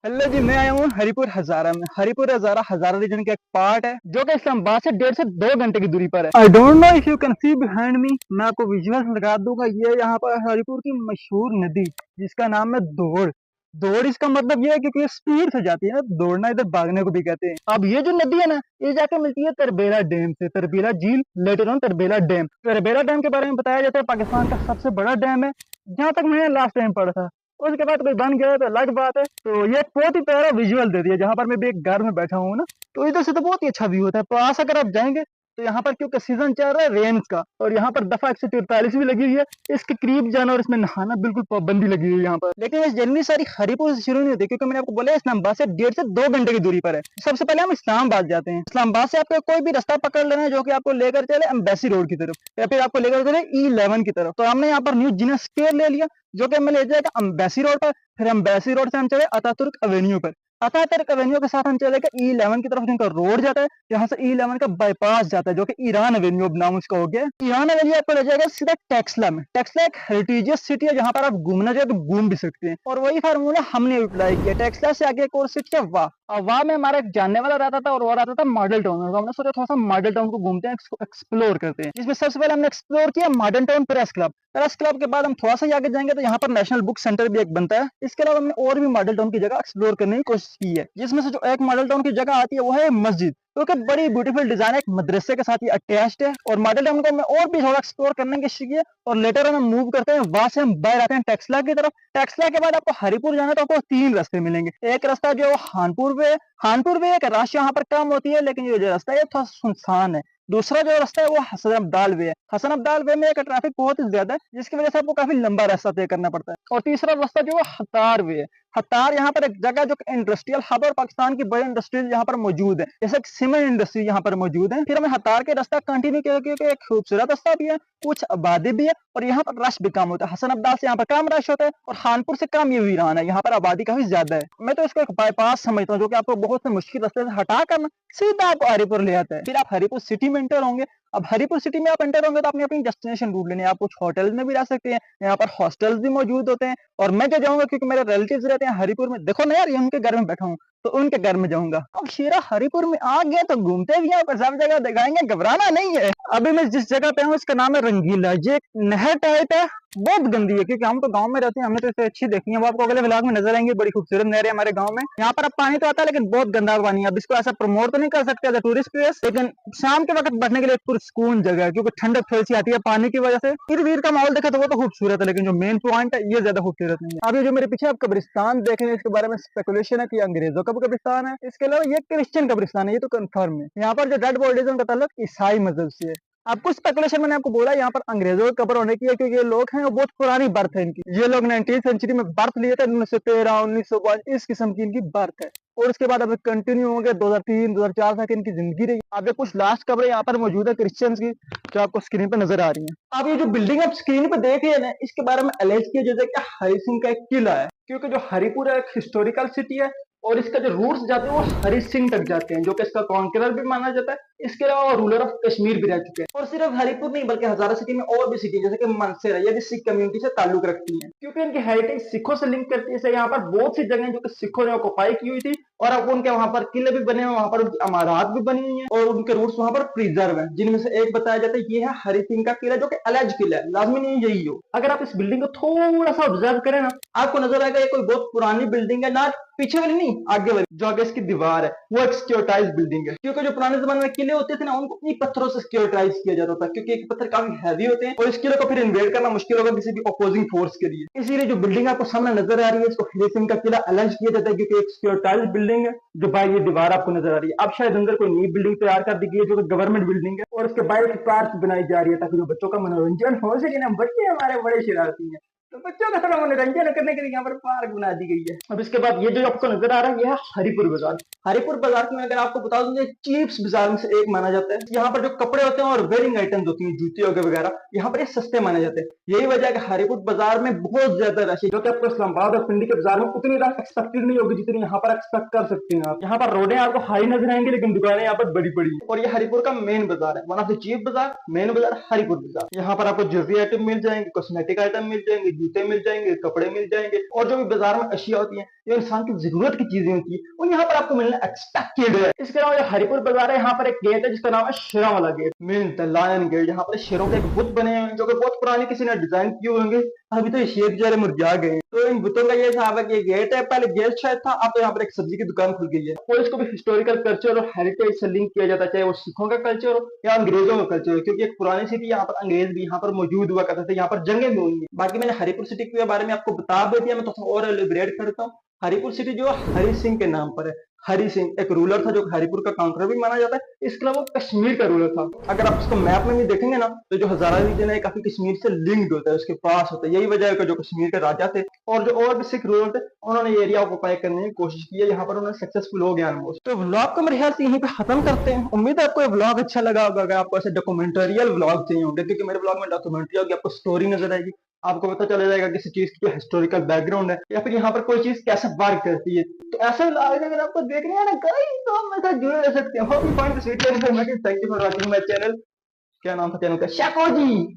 Hello जी, मैं आया हूँ हरिपुर हजारा में। हरिपुर हजारा हजारा रीजन का एक पार्ट है जो कि इस्लामाबाद से 1.5 से 2 घंटे की दूरी पर है। I don't know if you can see behind me. मैं आपको विजुअल्स लगा दूंगा। ये यहाँ पर हरिपुर की मशहूर नदी जिसका नाम है दौड़। दौड़ इसका मतलब ये है क्योंकि ये स्पीड से जाती है ना, दौड़ना इधर भागने को भी कहते हैं। अब ये जो नदी है ना, ये जाके मिलती है तरबेला डैम से। तरबेला झील later on Tarbela dam. Tarbela dam के बारे में बताया जाता है पाकिस्तान का सबसे बड़ा डैम है, जहाँ तक मैंने लास्ट टाइम पढ़ा था। उसके बाद कोई बन गया तो अलग बात है। तो ये बहुत ही प्यारा विजुअल दे दिया। जहाँ पर मैं भी एक घर में बैठा हूँ ना, तो इधर से तो बहुत ही अच्छा व्यू होता है। पास अगर आप जाएंगे तो यहाँ पर क्योंकि सीजन चल रहा है रेन्स का, और यहाँ पर दफा 143 भी लगी हुई है। इसके करीब जाना और इसमें नहाना बिल्कुल पाबंदी लगी हुई है यहाँ पर। लेकिन ये जर्नी सारी हरिपुर से शुरू नहीं होती, क्योंकि मैंने आपको बोला इस्लामाबाद से 1.5 से 2 घंटे की दूरी पर है। सबसे पहले हम इस्लामाबाद जाते हैं। इस्लामाबाद से आपको कोई भी रास्ता पकड़ लेना है जो कि आपको लेकर चले एम्बेसी रोड की तरफ, या फिर आपको लेकर चले E11 की तरफ। तो हमने यहाँ पर न्यू जीनस स्क्वायर ले लिया, जो कि हमें ले जाएगा एम्बेसी रोड पर। फिर एम्बेसी रोड से हम चले अतातुर्क एवेन्यू पर। अतातुर्क एवेन्यू के साथ हम चले गए E11 की तरफ, जिनका रोड जाता है। यहाँ से E11 का बाईपास जाता है, जो कि ईरान एवेन्यू अब नाम उसका हो गया। ईरान एवेन्यू आपको ले जाएगा सीधा टेक्सला में। टेक्सला एक हेरिटेजियस सिटी है, जहाँ पर आप घूमना चाहे तो घूम भी सकते हैं। और वही फार्मूला हमने अप्लाई किया। टेक्सला से आगे एक और सिटी है वाह। और वाह में हमारा एक जानने वाला रहता था, और वो रहता था मॉडल टाउन में। तो हमने सोचा थोड़ा सा मॉडल टाउन को घूमते हैं, एक्सप्लोर करते हैं। जिसमें सबसे पहले हमने एक्सप्लोर किया modern town press club. Press club के बाद हम थोड़ा सा आगे जाएंगे तो यहाँ पर नेशनल बुक सेंटर भी एक बनता है। इसके अलावा हमने और भी मॉडल टाउन की जगह एक्सप्लोर करने की कोशिश की है, जिसमें से जो एक मॉडल टाउन की जगह आती है वो है मस्जिद, क्योंकि बड़ी ब्यूटीफुल डिजाइन है, एक मदरसे के साथ ये अटैच्ड है। और मॉडल टाउन को हमने और भी थोड़ा एक्सप्लोर करने की कोशिश की है। और लेटर हम मूव करते हैं, वहां से हम बाहर आते हैं टेक्सला की तरफ। टेक्सला के बाद आपको हरिपुर जाना है तो आपको 3 रास्ते मिलेंगे। एक रास्ता जो है वो हानपुर वे। हानपुर वे एक रश यहाँ पर कम होती है, लेकिन ये जो रास्ता है ये थोड़ा सुनसान है। दूसरा जो रास्ता है वो हसन अब्दाल वे है। हसन अब्दाल वे में एक ट्रैफिक बहुत ही ज्यादा है, जिसकी वजह से आपको काफी लंबा रास्ता तय करना पड़ता है। और तीसरा रास्ता जो है हतार वे है। हतार यहाँ पर एक जगह जो इंडस्ट्रियल हब और पाकिस्तान की बड़ी इंडस्ट्रीज यहाँ पर मौजूद है, जैसे सीमेंट इंडस्ट्री यहाँ पर मौजूद है। फिर हमें हतार के रास्ता कंटिन्यू किया, क्योंकि एक खूबसूरत रास्ता भी है, कुछ आबादी भी है, और यहाँ पर रश भी कम होता है। हसन अब्दाल से यहाँ पर कम रश होता है, और खानपुर से कम ये वीरान है। यहाँ पर आबादी काफी ज्यादा है। मैं तो इसको एक बाईपास समझता हूँ, जो कि आपको बहुत से मुश्किल रास्ते से हटा कर सीधा आपको हरिपुर ले आता है। फिर आप हरिपुर सिटी में एंटर होंगे। अब हरिपुर सिटी में आप एंटर होंगे तो अपनी अपनी डेस्टिनेशन ढूंढ लेने। आप कुछ होटल्स में भी रह सकते हैं, यहाँ पर हॉस्टल्स भी मौजूद होते हैं। और मैं क्या जाऊंगा, क्योंकि मेरे रिलेटिव्स रहते हैं हरिपुर में। देखो ना यार, ये उनके घर में बैठा हूँ, तो उनके घर में जाऊंगा। अब शेरा हरिपुर में आ गया तो घूमते भी हैं, पर सब जगह दिखाएंगे, घबराना नहीं है। अभी मैं जिस जगह पे हूँ इसका नाम है रंगीला। ये एक नहर टाइप है, बहुत गंदी है, क्योंकि हम तो गांव में रहते हैं, हमने तो इसे अच्छी देखी है। वो आपको अगले व्लॉग में नजर आएंगे। बड़ी खूबसूरत नहर है हमारे गांव में। यहाँ पर अब पानी तो आता है, लेकिन बहुत गंदा पानी है। अब इसको ऐसा प्रमोट तो नहीं कर सकते एज टूरिस्ट प्लेस, लेकिन शाम के वक्त बैठने के लिए पुरसकून जगह है, क्योंकि ठंडक थोड़ी सी आती है पानी की वजह से। इर्द गिर्द का माहौल देखा तो वो तो खूबसूरत है, लेकिन जो मेन पॉइंट है ये ज्यादा खूबसूरत नहीं है। अब ये जो मेरे पीछे आप कब्रिस्तान देख रहे हैं, इसके बारे में स्पेकुलेशन है कि अंग्रेजों का कब्रिस्तान है। इसके अलावा ये क्रिश्चियन कब्रिस्तान है, ये तो कंफर्म है। यहाँ पर जो डेड बॉडीज है उनका ताल्लुक ईसाई मजहब से है। आपको स्पेकुलेशन मैंने आपको बोला यहाँ पर अंग्रेजों की कब्र होने की है, क्योंकि ये लोग हैं वो बहुत पुरानी बर्थ है इनकी। ये लोग 19वीं सेंचुरी में बर्थ लिए थे, 1913 1905 इस किस्म की इनकी बर्थ है। और उसके बाद अब कंटिन्यू हो गए 2003 2004 तक इनकी जिंदगी रही। अब ये कुछ लास्ट कब्रें यहाँ पर मौजूद है क्रिश्चियंस की, जो आपको स्क्रीन पे नजर आ रही है। अब ये जो बिल्डिंग आप स्क्रीन पे देख रहे हैं ना, इसके बारे में एलेज किया जाता है कि हरि सिंह का एक किला है, क्योंकि जो हरिपुर है एक हिस्टोरिकल सिटी है, और इसका जो रूट्स जाते हैं वो हरि सिंह तक जाते हैं, जो कि इसका कॉन्करर भी माना जाता है। इसके अलावा रूलर ऑफ कश्मीर भी रह चुके हैं। और सिर्फ हरिपुर नहीं, बल्कि हजारा सिटी में और भी सिटी जैसे कि मनसेर है, ये भी सिख कम्युनिटी से ताल्लुक रखती है, क्योंकि इनकी हेरिटेज सिखों से लिंक करती है। इसलिए यहाँ पर बहुत सी जगह जो कि सिखों ने ऑक्युपाई की हुई थी, और अब उनके वहां पर किले भी बने हुए, वहां पर उनकी अमारात भी बनी हुई है, और उनके रूट्स वहां पर प्रिजर्व है, जिनमें से एक बताया जाता है ये है हरि सिंह का किला, जो कि अलेज किला है। लाजमी नहीं यही हो। अगर आप इस बिल्डिंग को थोड़ा सा ऑब्जर्व करें ना, आपको नजर आएगा ये कोई बहुत पुरानी बिल्डिंग है ना। पीछे वाली नहीं, आगे वाली जो आगे इसकी दीवार है वो एक सिक्योरिटाइज बिल्डिंग है, क्योंकि जो पुराने जमाने में किले होते थे ना, उनको इन्हीं पत्थरों से सिक्योरिटाइज किया जाता था, क्योंकि एक पत्थर काफी हैवी होते हैं, और इस किले को फिर इन्वेड करना मुश्किल होगा किसी भी अपोजिंग फोर्स के लिए। इसीलिए जो बिल्डिंग आपको सामने नजर आ रही है, इसको हरि सिंह का किला अलाउंस किया जाता है, क्योंकि एक सिक्योरिटाइज बिल्डिंग है। जो बाहर ये दीवार आपको नजर आ रही है, अब शायद अंदर कोई नई बिल्डिंग तैयार कर दी गई है, जो गवर्नमेंट बिल्डिंग है, और उसके बाहर एक पार्क बनाई जा रही है, ताकि जो बच्चों का मनोरंजन हो सके ना। बच्चे हमारे बड़े शरारती हैं, तो बच्चों का थोड़ा मनोरंजन करने के लिए यहाँ पर पार्क बना दी गई है। अब इसके बाद ये जो आपको नजर आ रहा है, ये है हरिपुर बाजार। हरिपुर बाजार में अगर आपको बता दूं, चीप्स बाजार में से एक माना जाता है। यहाँ पर जो कपड़े होते हैं और वेयरिंग आइटम्स होती हैं, जूते वगैरह वगैरह, यहाँ पर ये सस्ते माने जाते हैं। यही वजह है कि हरिपुर बाजार में बहुत ज्यादा रश है, जो कि आपको इस्लामाबाद और पिंडी के बाजार में उतनी रश एक्सपेक्टेड नहीं होगी जितनी यहाँ पर एक्सपेक्ट कर सकते हैं आप। यहाँ पर रोडें आपको हाई नजर आएंगी, लेकिन दुकानें यहाँ पर बड़ी बड़ी है। और ये हरिपुर का मेन बाजार है, वन ऑफ द चीफ बाजार, मेन बाजार हरिपुर बाजार। यहाँ पर आपको ज्वेलरी आइटम मिल जाएंगे, कॉस्मेटिक आइटम मिल जाएंगे, जूते मिल जाएंगे, कपड़े मिल जाएंगे, और जो भी बाजार में अशिया होती है, जो इंसान की जरूरत की चीजें होती है, वो यहाँ पर आपको मिलना एक्सपेक्टेड है। इसके अलावा जो हरिपुर बाजार है, यहाँ पर एक गेट है जिसका नाम है शेरों वाला gate, mean the lion gate. यहाँ पर शेरों के एक बुत बने हैं जो कि बहुत पुराने किसी ने डिजाइन किए होंगे। अभी तो ये शेर बेचारे मुरझा गए हैं। तो इन बुतों का ये साहब है कि ये गेट है, पहले गेट शायद था, अब तो यहाँ पर एक सब्जी की दुकान खुल गई है। और इसको भी हिस्टोरिकल कल्चर और हेरिटेज से लिंक किया जाता है, चाहे वो सिखों का कल्चर हो या अंग्रेजों का कल्चर हो, क्योंकि एक पुरानी सिटी, यहाँ पर अंग्रेज भी यहाँ पर मौजूद हुआ करते थे, यहाँ पर जंगें भी हुई हैं। बाकी मैंने हरिपुर सिटी के बारे में आपको बता भी दिया, मैं तो और एलिब्रेट करता हूँ। हरिपुर सिटी जो हरि सिंह के नाम पर है। हरि सिंह एक रूलर था जो हरिपुर का काउंटर भी माना जाता है। इसके अलावा वो कश्मीर का रूलर था। अगर आप उसको मैप में भी देखेंगे ना, तो जो हजारा रीजन है काफी कश्मीर से लिंक्ड होता है, उसके पास होता है। यही वजह है कि जो कश्मीर के राजा थे और जो और भी सिख रूलर थे, उन्होंने ये एरिया ऑक्युपाई करने की कोशिश की है। यहाँ पर उन्होंने सक्सेसफुल हो गया ऑलमोस्ट। तो व्लॉग को मेरे ख्याल से यहीं पे खत्म करते हैं। उम्मीद है आपको ये व्लॉग अच्छा लगा होगा। अगर आपको ऐसे डॉक्यूमेंटरियल व्लॉग चाहिए होंगे, क्योंकि मेरे व्लॉग में डॉक्यूमेंट्री होगी, आपको स्टोरी नजर आएगी, आपको पता चला जाएगा किसी चीज की हिस्टोरिकल बैकग्राउंड है या फिर यहाँ पर कोई चीज कैसे वर्क करती है। तो ऐसे व्लॉग अगर आपको देखने हैं ना गाइस, तो आप मेरे साथ जुड़े रह सकते हैं। Hope you find this video informative. Thank you for watching my channel. क्या नाम था चैनल का? शेको जी।